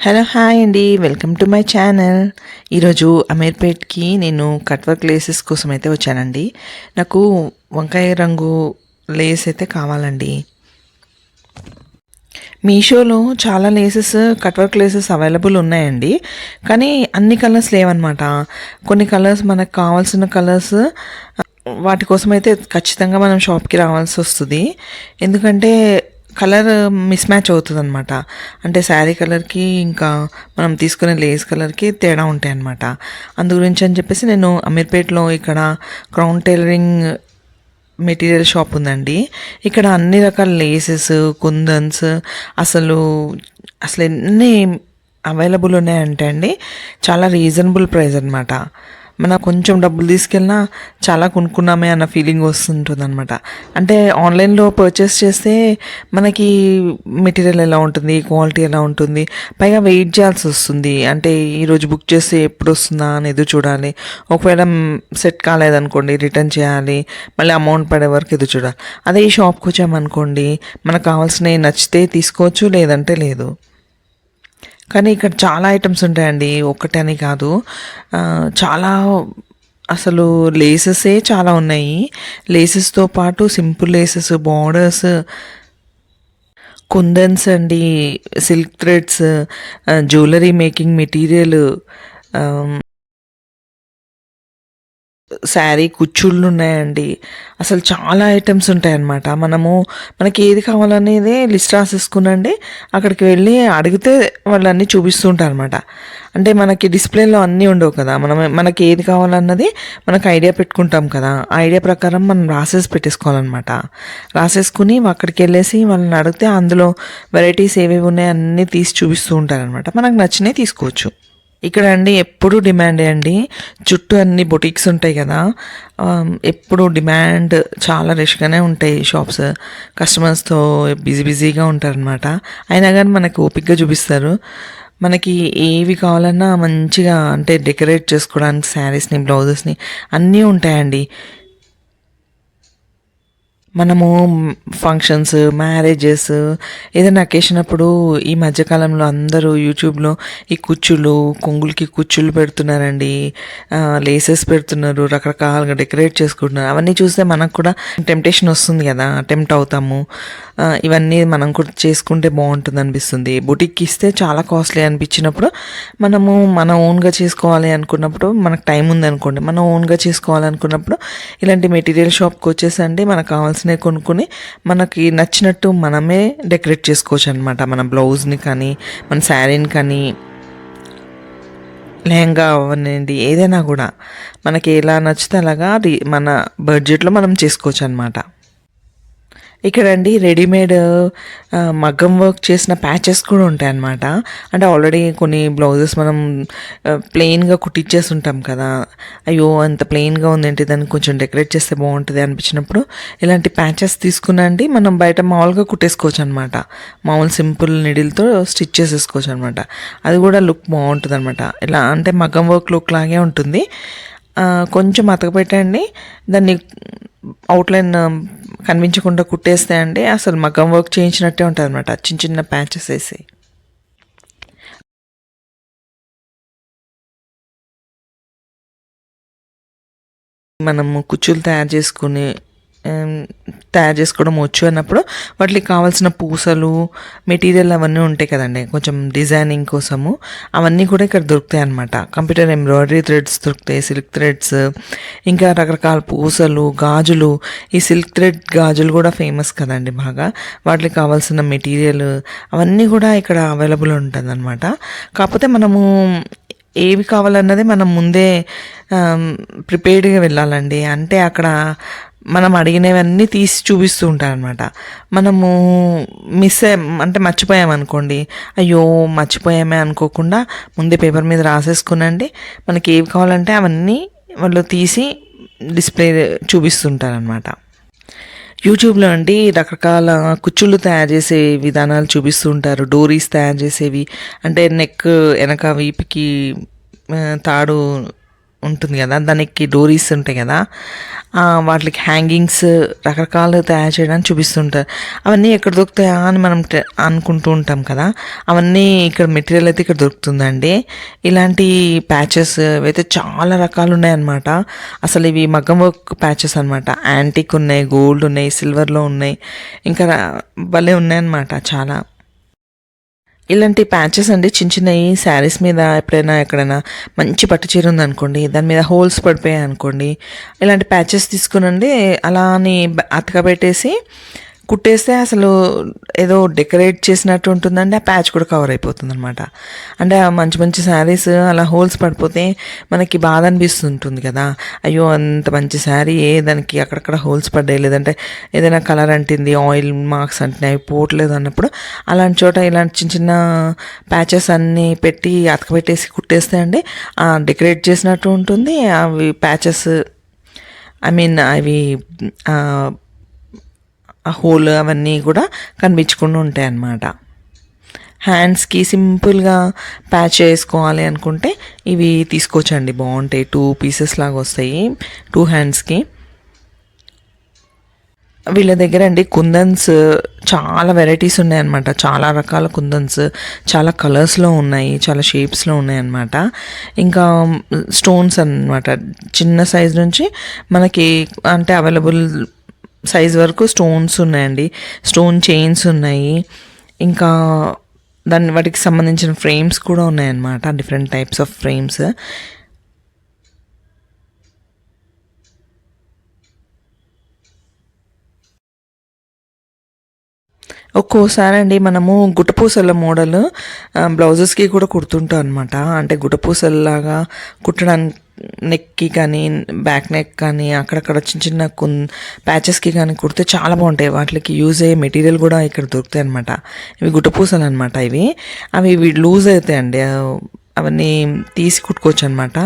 Hello hi అండి, welcome to my channel. ఈరోజు అమీర్పేట్కి నేను కట్ వర్క్ లేసెస్ కోసం అయితే వచ్చానండి. నాకు వంకాయ రంగు లేస్ అయితే కావాలండి. మీషోలో చాలా laces cut work laces available ఉన్నాయండి, కానీ అన్ని కలర్స్ లేవన్నమాట. కొన్ని కలర్స్ మనకు కావాల్సిన కలర్స్ వాటి కోసం అయితే ఖచ్చితంగా మనం షాప్కి రావాల్సి వస్తుంది. ఎందుకంటే కలర్ మిస్ మ్యాచ్ అవుతుంది అనమాట. అంటే శారీ కలర్కి ఇంకా మనం తీసుకునే లేస్ కలర్కి తేడా ఉంటాయి అన్నమాట. అందు గురించి అని చెప్పేసి నేను అమీర్పేట్లో ఇక్కడ క్రౌన్ టైలరింగ్ మెటీరియల్ షాప్ ఉందండి. ఇక్కడ అన్ని రకాల లేసెస్, కుందన్స్ అసలు అసలు ఎన్ని అవైలబుల్ ఉన్నాయంటే అండి, చాలా రీజనబుల్ ప్రైస్ అనమాట. మన కొంచెం డబ్బులు తీసుకెళ్ళినా చాలా కొనుక్కున్నామే అన్న ఫీలింగ్ వస్తుంటుంది అనమాట. అంటే ఆన్లైన్లో పర్చేస్ చేస్తే మనకి మెటీరియల్ ఎలా ఉంటుంది, క్వాలిటీ ఎలా ఉంటుంది, పైగా వెయిట్ చేయాల్సి వస్తుంది. అంటే ఈరోజు బుక్ చేస్తే ఎప్పుడు వస్తుందా అని ఎదురు చూడాలి. ఒకవేళ సెట్ కాలేదనుకోండి రిటర్న్ చేయాలి, మళ్ళీ అమౌంట్ పడే వరకు ఎదురు చూడాలి. అదే ఈ షాప్కి వచ్చామనుకోండి, మనకు కావాల్సినవి నచ్చితే తీసుకోవచ్చు, లేదంటే లేదు. కానీ ఇక్కడ చాలా ఐటమ్స్ ఉంటాయండి, ఒక్కటని కాదు. చాలా అసలు లేసెసే చాలా ఉన్నాయి. లేసెస్తో పాటు సింపుల్ లేసెస్, బార్డర్స్, కుందన్స్ అండి, silk threads, jewellery making material, sari కుచ్చుళ్ళు ఉన్నాయండి. అసలు చాలా ఐటమ్స్ ఉంటాయన్నమాట. మనకి ఏది కావాలనేది లిస్ట్ రాసేసుకునండి, అక్కడికి వెళ్ళి అడిగితే వాళ్ళు అన్నీ చూపిస్తూ ఉంటారు అనమాట. అంటే మనకి డిస్ప్లేలో అన్నీ ఉండవు కదా, మనకి ఏది కావాలన్నది మనకు ఐడియా పెట్టుకుంటాం కదా, ఆ ఐడియా ప్రకారం మనం రాసేసి పెట్టేసుకోవాలన్నమాట. రాసేసుకుని అక్కడికి వెళ్ళేసి వాళ్ళని అడిగితే అందులో వెరైటీస్ ఏవేవి ఉన్నాయో అన్నీ తీసి చూపిస్తూ ఉంటారనమాట. మనకు నచ్చినవి తీసుకోవచ్చు. ఇక్కడ అండి ఎప్పుడు డిమాండే అండి. చుట్టూ అన్ని బొటిక్స్ ఉంటాయి కదా, ఎప్పుడు డిమాండ్, చాలా రష్గానే ఉంటాయి షాప్స్. కస్టమర్స్తో బిజీగా ఉంటారనమాట. అయినా కానీ మనకు ఓపిక్గా చూపిస్తారు. మనకి ఏవి కావాలన్నా మంచిగా, అంటే డెకరేట్ చేసుకోవడానికి శారీస్ని, బ్లౌజెస్ని అన్నీ ఉంటాయండి. మనము ఫంక్షన్స్, మ్యారేజెస్, ఏదైనా అకేషన్ అప్పుడు ఈ మధ్యకాలంలో అందరూ యూట్యూబ్లో ఈ కుచ్చులు, కొంగులకి కుచ్చులు పెడుతున్నారండి, లేసెస్ పెడుతున్నారు, రకరకాలుగా డెకరేట్ చేసుకుంటున్నారు. అవన్నీ చూస్తే మనకు కూడా టెంప్టేషన్ వస్తుంది కదా, టెంప్ట్ అవుతాము. ఇవన్నీ మనం కూడా చేసుకుంటే బాగుంటుంది అనిపిస్తుంది. బుటిక్కి ఇస్తే చాలా కాస్ట్లీ అనిపించినప్పుడు మనము మన ఓన్గా చేసుకోవాలి అనుకున్నప్పుడు, మనకు టైం ఉందనుకోండి, మనం ఓన్గా చేసుకోవాలనుకున్నప్పుడు ఇలాంటి మెటీరియల్ షాప్కి వచ్చేసండి మనకు కావాల్సినవి కొనుక్కొని మనకి నచ్చినట్టు మనమే డెకరేట్ చేసుకోవచ్చు అనమాట. మన బ్లౌజ్ని కానీ, మన శారీని కానీ, లెహంగా అవనండి, ఏదైనా కూడా మనకి ఎలా నచ్చితే అలాగా మన బడ్జెట్లో మనం చేసుకోవచ్చు అనమాట. ఇక్కడ అండి రెడీమేడ్ మగ్గం వర్క్ చేసిన ప్యాచెస్ కూడా ఉంటాయి అన్నమాట. అంటే ఆల్రెడీ కొన్ని బ్లౌజెస్ మనం ప్లెయిన్గా కుట్టించేసి ఉంటాం కదా, అయ్యో అంత ప్లెయిన్గా ఉందేంటి, దాన్ని కొంచెం డెకరేట్ చేస్తే బాగుంటుంది అనిపించినప్పుడు ఇలాంటి ప్యాచెస్ తీసుకునండి మనం బయట మామూలుగా కుట్టేసుకోవచ్చు అనమాట. మామూలు సింపుల్ నిడిల్తో స్టిచ్ చేసేసుకోవచ్చు అనమాట. అది కూడా లుక్ బాగుంటుంది అనమాట. ఇలా అంటే మగ్గం వర్క్ లుక్ లాగే ఉంటుంది. కొంచెం అతకపెట్టండి, దాన్ని అవుట్లైన్ కనిపించకుండా కుట్టేస్తే అండి అసలు మగ్గం వర్క్ చేయించినట్టే ఉంటుంది అనమాట, చిన్న చిన్న ప్యాచెస్ వేసి. మనము కుచ్చులు తయారు చేసుకోవడం వచ్చు అన్నప్పుడు వాటికి కావాల్సిన పూసలు, మెటీరియల్ అవన్నీ ఉంటాయి కదండి, కొంచెం డిజైనింగ్ కోసము అవన్నీ కూడా ఇక్కడ దొరుకుతాయి అన్నమాట. కంప్యూటర్ ఎంబ్రాయిడరీ థ్రెడ్స్ దొరుకుతాయి, సిల్క్ థ్రెడ్స్, ఇంకా రకరకాల పూసలు, గాజులు. ఈ సిల్క్ థ్రెడ్ గాజులు కూడా ఫేమస్ కదండి బాగా. వాటికి కావాల్సిన మెటీరియల్ అవన్నీ కూడా ఇక్కడ అవైలబుల్ ఉంటుంది అనమాట. కాకపోతే మనము ఏవి కావాలన్నది మనం ముందే ప్రిపేర్డ్గా వెళ్ళాలండి. అంటే అక్కడ మనం అడిగినవన్నీ తీసి చూపిస్తూ ఉంటారనమాట. మనము అంటే మర్చిపోయామనుకోండి, అయ్యో మర్చిపోయామే అనుకోకుండా ముందే పేపర్ మీద రాసేసుకునండి, మనకి ఏవి కావాలంటే అవన్నీ వాళ్ళు తీసి డిస్ప్లే చూపిస్తుంటారనమాట. యూట్యూబ్లో అండి రకరకాల కుచ్చుళ్ళు తయారు చేసే విధానాలు చూపిస్తూ ఉంటారు. డోరీస్ తయారు చేసేవి, అంటే నెక్ వెనక వీపుకి తాడు ఉంటుంది కదా, దానికి డోరీస్ ఉంటాయి కదా, వాటికి హ్యాంగింగ్స్ రకరకాలు తయారు చేయడానికి చూపిస్తుంటారు. అవన్నీ ఎక్కడ దొరుకుతాయా అని మనం అనుకుంటూ ఉంటాం కదా, అవన్నీ ఇక్కడ మెటీరియల్ అయితే ఇక్కడ దొరుకుతుందండి. ఇలాంటి ప్యాచెస్ అయితే చాలా రకాలు ఉన్నాయన్నమాట. అసలు ఇవి మగ్గం వర్క్ ప్యాచెస్ అనమాట. యాంటిక్ ఉన్నాయి, గోల్డ్ ఉన్నాయి, సిల్వర్లో ఉన్నాయి, ఇంకా భలే ఉన్నాయన్నమాట చాలా. ఇలాంటి ప్యాచెస్ అండి చిన్న చిన్నవి శారీస్ మీద ఎప్పుడైనా ఎక్కడైనా మంచి పట్టు చీర ఉందనుకోండి, దాని మీద హోల్స్ పడిపోయాయి అనుకోండి, ఇలాంటి ప్యాచెస్ తీసుకునండి అలా అని అతకబెట్టేసి కుట్టేస్తే అసలు ఏదో డెకరేట్ చేసినట్టు ఉంటుందండి. ఆ ప్యాచ్ కూడా కవర్ అయిపోతుంది అనమాట. అంటే ఆ మంచి మంచి శారీస్ అలా హోల్స్ పడిపోతే మనకి బాధ అనిపిస్తుంటుంది కదా, అయ్యో అంత మంచి శారీ దానికి అక్కడక్కడ హోల్స్ పడ్డాయి, లేదంటే ఏదైనా కలర్ అంటింది, ఆయిల్ మార్క్స్ అంటున్నాయి, అవి పోవట్లేదు అన్నప్పుడు అలాంటి చోట ఇలాంటి చిన్న చిన్న ప్యాచెస్ అన్నీ పెట్టి అతకబెట్టేసి కుట్టేస్తే అండి డెకరేట్ చేసినట్టు ఉంటుంది. అవి ప్యాచెస్ అవి ఆ హోల్ అవన్నీ కూడా కనిపించకుండా ఉంటాయి అన్నమాట. హ్యాండ్స్కి సింపుల్గా ప్యాచ్ చేసుకోవాలి అనుకుంటే ఇవి తీసుకోవచ్చండి, బాగుంటాయి. 2 పీసెస్ లాగా వస్తాయి 2 హ్యాండ్స్కి. వీళ్ళ దగ్గర అండి కుందన్స్ చాలా వెరైటీస్ ఉన్నాయన్నమాట. చాలా రకాల కుందన్స్ చాలా కలర్స్లో ఉన్నాయి, చాలా షేప్స్లో ఉన్నాయి అన్నమాట. ఇంకా స్టోన్స్ అన్నమాట, చిన్న సైజ్ నుంచి మనకి అంటే అవైలబుల్ సైజ్ వరకు స్టోన్స్ ఉన్నాయండి. స్టోన్ చైన్స్ ఉన్నాయి, ఇంకా వాటికి సంబంధించిన ఫ్రేమ్స్ కూడా ఉన్నాయన్నమాట, డిఫరెంట్ టైప్స్ ఆఫ్ ఫ్రేమ్స్. ఒక్కోసారి అండి మనము గుట్టపూసల మోడల్ బ్లౌజెస్కి కూడా కుడుతుంటాం అనమాట. అంటే గుట్టపూసల్లాగా కుట్టడానికి నెక్కి కానీ బ్యాక్ నెక్ కానీ అక్కడక్కడ చిన్న చిన్న ప్యాచెస్కి కానీ కుడితే చాలా బాగుంటాయి. వాటికి యూజ్ అయ్యే మెటీరియల్ కూడా ఇక్కడ దొరుకుతాయి అనమాట. ఇవి గుట్టపూసలు అనమాట. అవి లూజ్ అవుతాయండి, అవన్నీ తీసి కుట్టుకోవచ్చు అనమాట.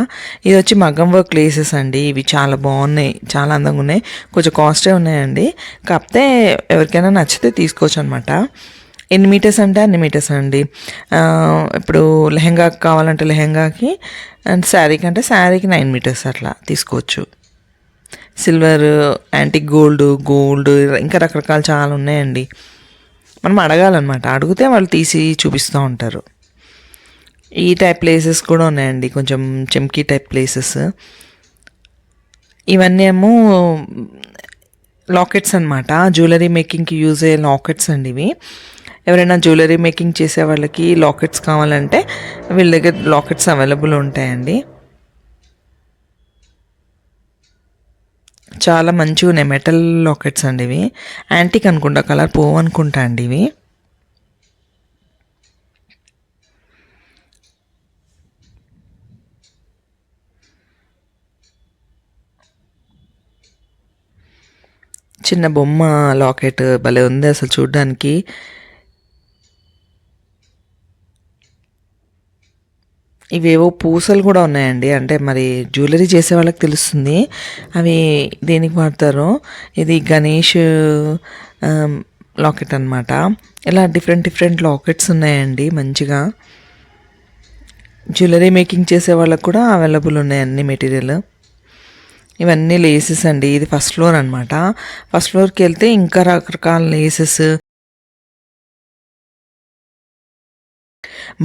ఇది వచ్చి మగ్గం వర్క్ లేసెస్ అండి. ఇవి చాలా బాగున్నాయి, చాలా అందంగా ఉన్నాయి, కొంచెం కాస్టే ఉన్నాయండి. కాకపోతే ఎవరికైనా నచ్చితే తీసుకోవచ్చు అనమాట. ఎన్ని మీటర్స్ అంటే అన్ని మీటర్స్ అండి. ఇప్పుడు లెహెంగాకి కావాలంటే లెహెంగాకి, అండ్ శారీకి అంటే శారీకి 9 మీటర్స్ అట్లా తీసుకోవచ్చు. సిల్వర్, యాంటిక్ గోల్డ్ ఇంకా రకరకాలు చాలా ఉన్నాయండి. మనం అడగాలన్నమాట, అడిగితే వాళ్ళు తీసి చూపిస్తూ ఉంటారు. ఈ టైప్ ప్లేసెస్ కూడా ఉన్నాయండి, కొంచెం చెమ్కీ టైప్ ప్లేసెస్. ఇవన్నీ ఏమో లాకెట్స్ అనమాట, జ్యువెలరీ మేకింగ్కి యూజ్ అయ్యే లాకెట్స్ అండి ఇవి. ఎవరైనా జ్యువెలరీ మేకింగ్ చేసే వాళ్ళకి లాకెట్స్ కావాలంటే వీళ్ళ దగ్గర లాకెట్స్ అవైలబుల్ ఉంటాయండి. చాలా మంచిగా ఉన్నాయి, మెటల్ లాకెట్స్ అండి ఇవి. యాంటిక్ అనుకుంటా, కలర్ పోవనుకుంటా అండి ఇవి. చిన్న బొమ్మ లాకెట్ భలే ఉంది అసలు చూడ్డానికి. ఇవేవో పూసలు కూడా ఉన్నాయండి, అంటే మరి జ్యువెలరీ చేసే వాళ్ళకి తెలుస్తుంది అవి దేనికి వాడతారో. ఇది గణేష్ లాకెట్ అనమాట. ఇలా డిఫరెంట్ లాకెట్స్ ఉన్నాయండి మంచిగా. జ్యువెలరీ మేకింగ్ చేసే వాళ్ళకి కూడా అవైలబుల్ ఉన్నాయి అన్ని మెటీరియల్. ఇవన్నీ లేసెస్ అండి. ఇది ఫస్ట్ ఫ్లోర్ అనమాట. ఫస్ట్ ఫ్లోర్కి వెళ్తే ఇంకా రకరకాల లేసెస్,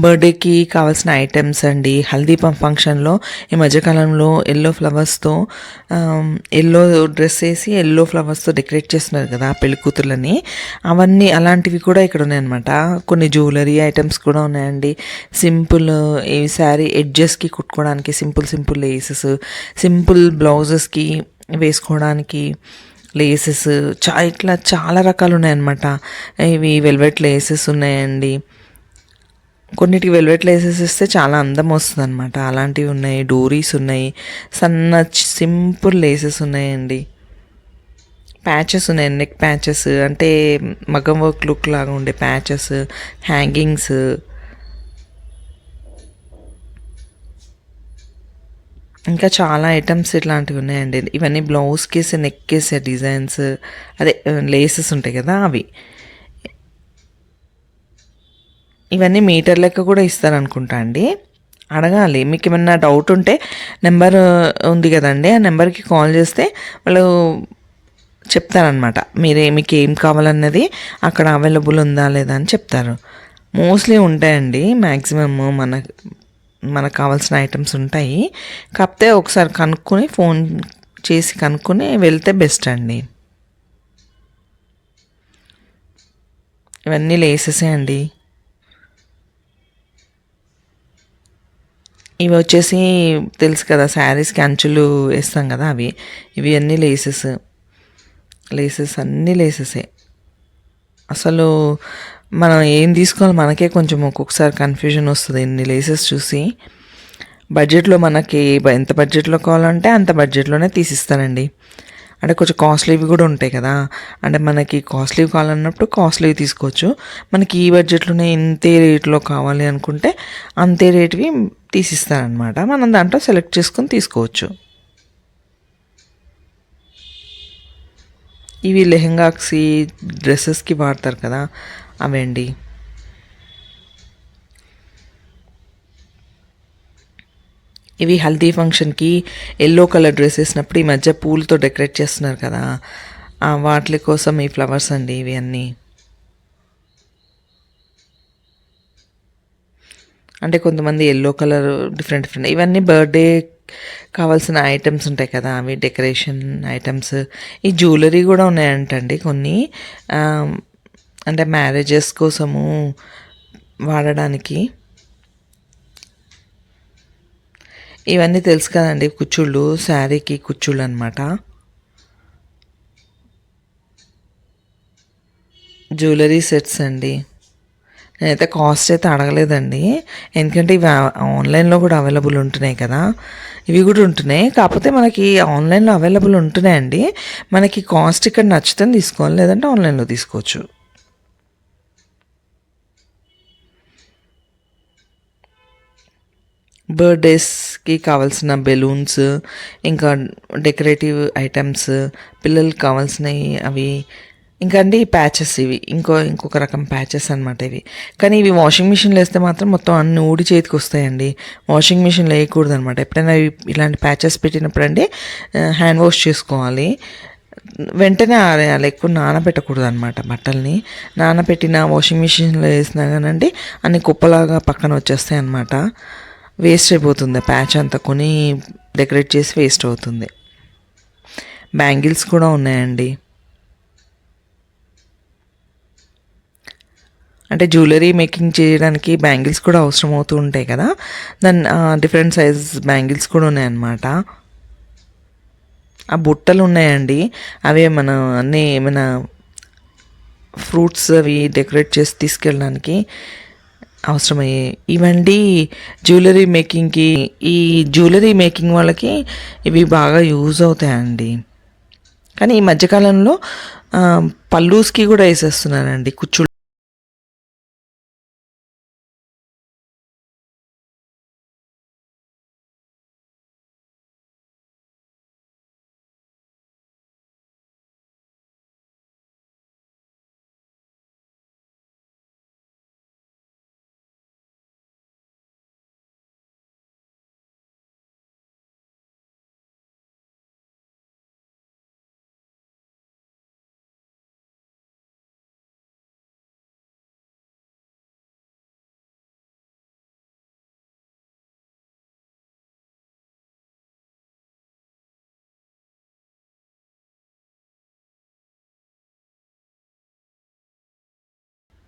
బర్త్డేకి కావాల్సిన ఐటమ్స్ అండి. హల్దీ ఫంక్షన్లో ఈ మధ్యకాలంలో ఎల్లో ఫ్లవర్స్తో, ఎల్లో డ్రెస్ వేసి ఎల్లో ఫ్లవర్స్తో డెకరేట్ చేస్తున్నారు కదా పెళ్లి కూతుర్లని, అవన్నీ అలాంటివి కూడా ఇక్కడ ఉన్నాయన్నమాట. కొన్ని జ్యువెలరీ ఐటమ్స్ కూడా ఉన్నాయండి. సింపుల్ ఈ శారీ ఎడ్జెస్కి కుట్టుకోవడానికి సింపుల్ లేసెస్, సింపుల్ బ్లౌజెస్కి వేసుకోవడానికి లేసెస్, ఇట్లా చాలా రకాలు ఉన్నాయన్నమాట. ఇవి వెల్వెట్ లేసెస్ ఉన్నాయండి. కొన్నిటికి వెల్వెట్ లేసెస్ ఇస్తే చాలా అందం వస్తుంది అనమాట, అలాంటివి ఉన్నాయి. డోరీస్ ఉన్నాయి, సన్న సింపుల్ లేసెస్ ఉన్నాయండి. ప్యాచెస్ ఉన్నాయి, నెక్ ప్యాచెస్ అంటే మగ్గం వర్క్ లుక్ లాగా ఉండే ప్యాచెస్, హ్యాంగింగ్స్, ఇంకా చాలా ఐటమ్స్ ఇట్లాంటివి ఉన్నాయండి. ఇవన్నీ బ్లౌజ్కి నెక్ వేసే డిజైన్స్, అదే లేసెస్ ఉంటాయి కదా అవి. ఇవన్నీ మీటర్ లెక్క కూడా ఇస్తారనుకుంటా అండి. అడగాలి. మీకేమన్నా డౌట్ ఉంటే నెంబర్ ఉంది కదండీ! ఆ నెంబర్‌కి కాల్ చేస్తే వాళ్ళు చెప్తారనమాట. మీకు ఏం కావాలన్నది అక్కడ అవైలబుల్ ఉందా లేదా అని చెప్తారు. మోస్ట్‌లీ ఉంటాయండి. మ్యాక్సిమమ్ మనకు కావాల్సిన ఐటెమ్స్ ఉంటాయి. కాకపోతే ఒకసారి కనుక్కొని ఫోన్ చేసి కనుక్కొని వెళ్తే బెస్ట్ అండి. ఇవన్నీ లేసెసే అండి. ఇవి వచ్చేసి తెలుసు కదా, శారీస్‌కి అంచులు ఏస్తాం కదా అవి. ఇవి అన్నీ లేసెస్ అన్నీ లేసెసే. అసలు మనం ఏం తీసుకోవాలో మనకే కొంచెం ఒక్కొక్కసారి కన్ఫ్యూజన్ వస్తది ఇన్ని లేసెస్ చూసి. బడ్జెట్‌లో మనకి ఎంత బడ్జెట్‌లో కావాలంటే అంత బడ్జెట్‌లోనే తీసిస్తానండి. అంటే కొంచెం కాస్ట్లీవి కూడా ఉంటాయి కదా! అంటే మనకి కాస్ట్లీవి కావాలన్నప్పుడు కాస్ట్లీవి తీసుకోవచ్చు. మనకి ఈ బడ్జెట్‌లోనే ఇంతే రేట్‌లో కావాలి అనుకుంటే అంతే రేట్‌వి తీసిస్తారనమాట. మనం దాంట్లో సెలెక్ట్ చేసుకొని తీసుకోవచ్చు. ఇవి లెహెంగాస్‌కి, డ్రెసెస్‌కి వాడతారు కదా! అవండి. ఇవి హల్దీ ఫంక్షన్‌కి యెల్లో కలర్ డ్రెస్ ఏసినప్పుడు ఈ మధ్య పూలతో డెకరేట్ చేస్తున్నారు కదా! వాట్లి కోసం ఈ ఫ్లవర్స్ అండి ఇవి అన్నీ. అంటే కొంతమంది యెల్లో కలర్ డిఫరెంట్ ఇవన్నీ బర్త్‌డే కావాల్సిన ఐటెమ్స్ ఉంటాయి కదా! అవి డెకరేషన్ ఐటెమ్స్. ఈ జ్యువెలరీ కూడా ఉన్నాయంటండి కొన్ని. ఆహ్, అంటే మ్యారేజెస్ కోసము వాడడానికి. ఇవన్నీ తెలుసు కదండీ కుచ్చుళ్ళు, శారీకి కుచ్చుళ్ళనమాట. జ్యువెలరీ సెట్స్ అండి. నేనైతే కాస్ట్ అయితే అడగలేదండి. ఎందుకంటే ఇవి ఆన్‌లైన్‌లో కూడా అవైలబుల్ ఉంటున్నాయి కదా! ఇవి కూడా ఉంటున్నాయి. కాకపోతే మనకి ఆన్‌లైన్‌లో అవైలబుల్ ఉంటున్నాయండి. మనకి కాస్ట్ ఇక్కడ నచ్చితేనే తీసుకోవాలి. లేదంటే ఆన్‌లైన్‌లో తీసుకోవచ్చు. బర్త్‌డేస్‌కి కావాల్సిన బెలూన్స్, ఇంకా డెకరేటివ్ ఐటెమ్స్, పిల్లలకి కావాల్సినయి అవి. ఇంకా అండి ప్యాచెస్ ఇవి. ఇంకొక రకం ప్యాచెస్ అనమాట ఇవి. కానీ ఇవి వాషింగ్ మిషన్‌లో ఏస్తే మాత్రం మొత్తం అన్నీ ఊడి చేతికొస్తాయండి. వాషింగ్ మిషన్‌లో ఏయకూడదనమాట. ఎప్పుడైనా ఇలాంటి ప్యాచెస్ పెట్టినప్పుడండి హ్యాండ్ వాష్ చేసుకోవాలి. వెంటనే ఆరేయాలి. ఎక్కువ నానబెట్టకూడదనమాట బట్టల్ని. నానబెట్టిన వాషింగ్ మిషన్‌లో ఏసినా గానండి అన్ని కుప్పలాగా పక్కన వచ్చేస్తాయన్నమాట. వేస్ట్ అయిపోతుంది. ప్యాచ్ అంతా కొని డెకరేట్ చేసి వేస్ట్ అవుతుంది. బ్యాంగిల్స్ కూడా ఉన్నాయండి. అంటే జ్యువెలరీ మేకింగ్ చేయడానికి బ్యాంగిల్స్ కూడా అవసరం అవుతూ ఉంటాయి కదా! డిఫరెంట్ సైజ్ బ్యాంగిల్స్ కూడా ఉన్నాయన్నమాట. ఆ బుట్టలు ఉన్నాయండి. అవే మనం అన్నీ ఏమైనా ఫ్రూట్స్ అవి డెకరేట్ చేసి తీసుకెళ్ళడానికి అవసరమయ్యాయి. ఇవండి జ్యువెలరీ మేకింగ్‌కి, ఈ జ్యువెలరీ మేకింగ్ వాళ్ళకి ఇవి బాగా యూజ్ అవుతాయండి. కానీ ఈ మధ్య కాలంలో పల్లూస్‌కి కూడా ఏసేస్తున్నారండి కుచ్చుళ్ళు.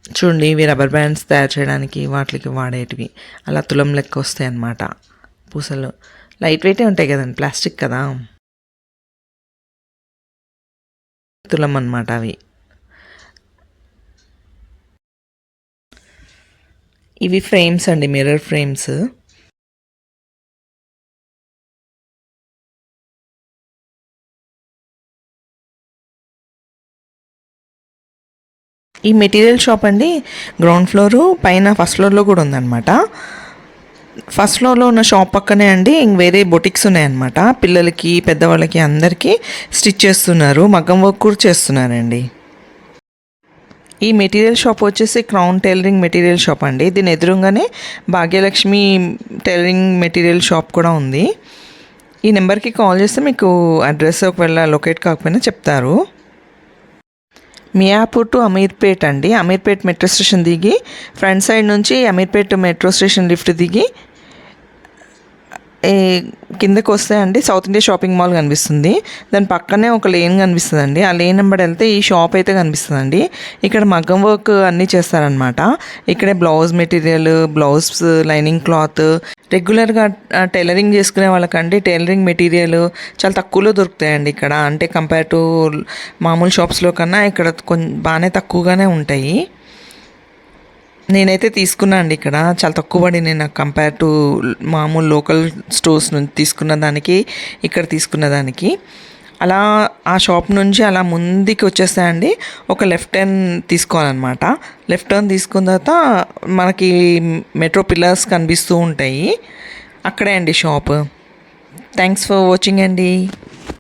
చూడండి ఇవి రబ్బర్ బ్యాండ్స్ తయారు చేయడానికి వాటికి వాడేటివి. అలా తులం లెక్క వస్తాయన్నమాట పూసలు. లైట్ వెయిటే ఉంటాయి కదండి, ప్లాస్టిక్ కదా! తులం అనమాట అవి. ఇవి ఫ్రేమ్స్ అండి, మిర్రర్ ఫ్రేమ్స్. ఈ మెటీరియల్ షాప్ అండి గ్రౌండ్ ఫ్లోరు, పైన ఫస్ట్ ఫ్లోర్‌లో కూడా ఉందన్నమాట. ఫస్ట్ ఫ్లోర్‌లో ఉన్న షాప్ పక్కనే అండి వేరే బొటిక్స్ ఉన్నాయన్నమాట. పిల్లలకి, పెద్దవాళ్ళకి అందరికీ స్టిచ్ చేస్తున్నారు. మగ్గం వర్క్ కూడా చేస్తున్నారండి. ఈ మెటీరియల్ షాప్ వచ్చేసి క్రౌన్ టైలరింగ్ మెటీరియల్ షాప్ అండి. దీని ఎదురుగానే భాగ్యలక్ష్మి టైలరింగ్ మెటీరియల్ షాప్ కూడా ఉంది. ఈ నెంబర్కి కాల్ చేస్తే మీకు అడ్రస్ ఒకవేళ లొకేట్ కాకపోయినా చెప్తారు. మియాపూర్ టు అమీర్పేట్ అండి. అమీర్పేట్ మెట్రో స్టేషన్ దిగి ఫ్రంట్ సైడ్ నుంచి అమీర్పేట్ మెట్రో స్టేషన్ లిఫ్ట్ దిగి కిందకు వస్తే అండి సౌత్ ఇండియా షాపింగ్ మాల్ కనిపిస్తుంది. దాని పక్కనే ఒక లేన్ కనిపిస్తుంది అండి. ఆ లేన్ నెంబర్ వెళ్తే ఈ షాప్ అయితే కనిపిస్తుంది అండి. ఇక్కడ మగ్గం వర్క్ అన్నీ చేస్తారనమాట. ఇక్కడే blouse material, blouse lining cloth, రెగ్యులర్గా టైలరింగ్ చేసుకునే వాళ్ళకండి టైలరింగ్ మెటీరియల్ చాలా తక్కువలో దొరుకుతాయండి ఇక్కడ. అంటే కంపేర్ టు మామూలు షాప్స్లో కన్నా ఇక్కడ కొంచెం బాగానే తక్కువగానే ఉంటాయి. నేనైతే తీసుకున్నా అండి ఇక్కడ చాలా తక్కువ పడింది నాకు కంపేర్ టు మామూలు లోకల్ స్టోర్స్ నుంచి తీసుకున్న దానికి ఇక్కడ తీసుకున్న దానికి. అలా ఆ షాప్ నుంచి అలా ముందుకి వచ్చేస్తాయండి. ఒక లెఫ్ట్ టర్న్ తీసుకోవాలన్నమాట. లెఫ్ట్ టర్న్ తీసుకున్న తర్వాత మనకి మెట్రో పిల్లర్స్ కనిపిస్తూ ఉంటాయి. అక్కడే అండి షాప్. థ్యాంక్స్ ఫర్ వాచింగ్ అండి.